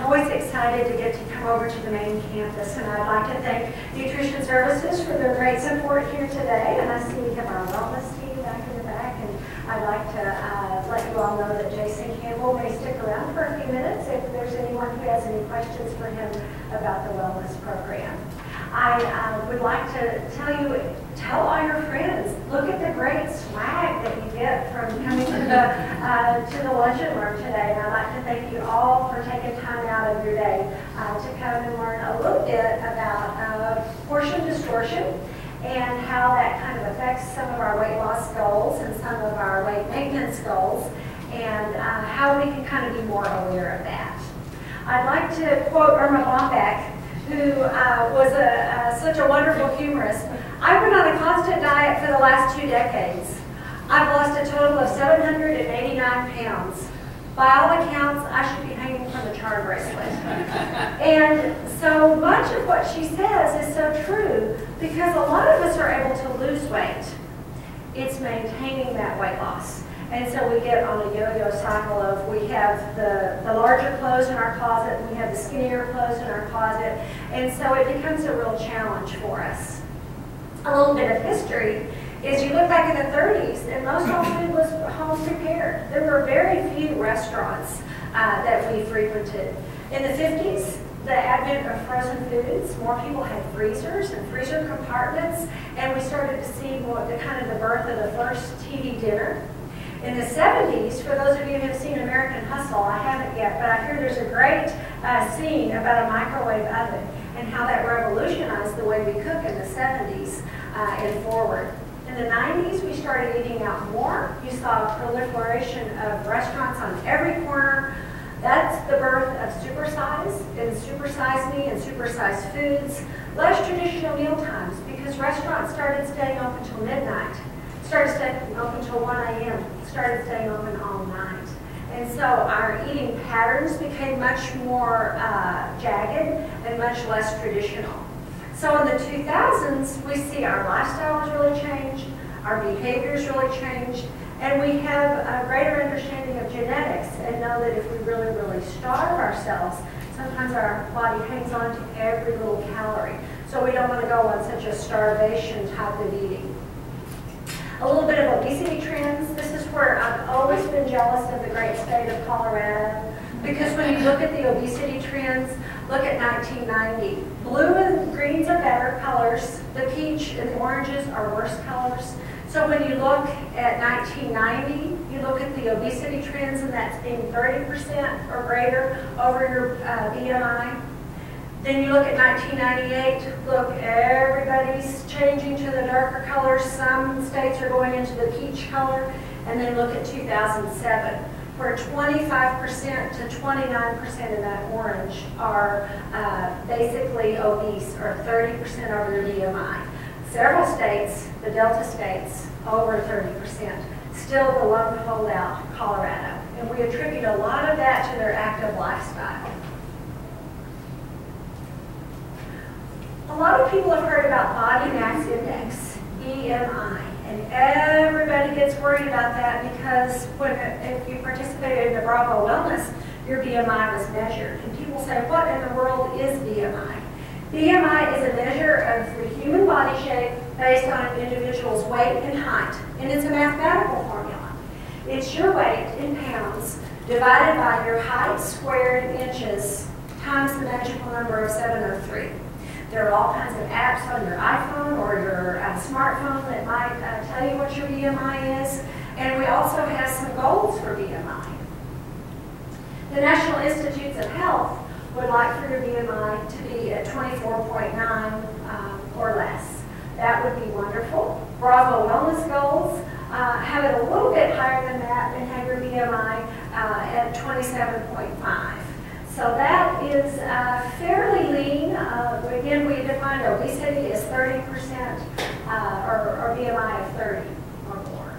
always excited to get to come over to the main campus, and I'd like to thank Nutrition Services for their great support here today. And I see we have our wellness team back in the back, and I'd like to let you all know that Jason Campbell may stick around for a few minutes if there's anyone who has any questions for him about the wellness program. I would like to tell all your friends, look at the great swag that you get from coming to the luncheon room today. And I'd like to thank you all for taking time out of your day to come and learn a little bit about portion distortion and how that kind of affects some of our weight loss goals and some of our weight maintenance goals, and how we can kind of be more aware of that. I'd like to quote Irma Bombeck, who was such a wonderful humorist. I've been on a constant diet for the last 2 decades. I've lost a total of 789 pounds. By all accounts, I should be hanging from a charm bracelet. And so much of what she says is so true, because a lot of us are able to lose weight. It's maintaining that weight loss. And so we get on a yo-yo cycle of, we have the larger clothes in our closet, and we have the skinnier clothes in our closet, and so it becomes a real challenge for us. A little bit of history is, you look back in the 30s, and most home food was home prepared. There were very few restaurants that we frequented. In the 50s, the advent of frozen foods, more people had freezers and freezer compartments, and we started to see the birth of the first TV dinner. In the 70s, for those of you who have seen American Hustle, I haven't yet, but I hear there's a great scene about a microwave oven and how that revolutionized the way we cook in the 70s and forward. In the 90s, we started eating out more. You saw a proliferation of restaurants on every corner. That's the birth of supersize and supersize me and supersized foods. Less traditional meal times, because restaurants started staying open until midnight. Started staying open until 1 a.m., started staying open all night. And so our eating patterns became much more jagged and much less traditional. So in the 2000s, we see our lifestyles really changed, our behaviors really changed, and we have a greater understanding of genetics and know that if we really, really starve ourselves, sometimes our body hangs on to every little calorie. So we don't want to go on such a starvation type of eating. A little bit of obesity trends. This is where I've always been jealous of the great state of Colorado, because when you look at the obesity trends, look at 1990. Blue and greens are better colors. The peach and the oranges are worse colors. So when you look at 1990, you look at the obesity trends, and that's being 30% or greater over your BMI. Then you look at 1998, look, everybody's changing to the darker colors. Some states are going into the peach color. And then look at 2007, where 25% to 29% of that orange are basically obese, or 30% over their BMI. Several states, the Delta states, over 30%. Still the lone holdout, Colorado. And we attribute a lot of that to their active lifestyle. A lot of people have heard about body mass index, BMI, and everybody gets worried about that because if you participated in the Bravo Wellness, your BMI was measured. And people say, what in the world is BMI? BMI is a measure of the human body shape based on an individual's weight and height, and it's a mathematical formula. It's your weight in pounds divided by your height squared in inches times the magical number of 703. There are all kinds of apps on your iPhone or your smartphone that might tell you what your BMI is. And we also have some goals for BMI. The National Institutes of Health would like for your BMI to be at 24.9 or less. That would be wonderful. Bravo Wellness Goals have it a little bit higher than that and have your BMI at 27.5. So that is fairly lean. Again, we define obesity as 30% or BMI of 30 or more.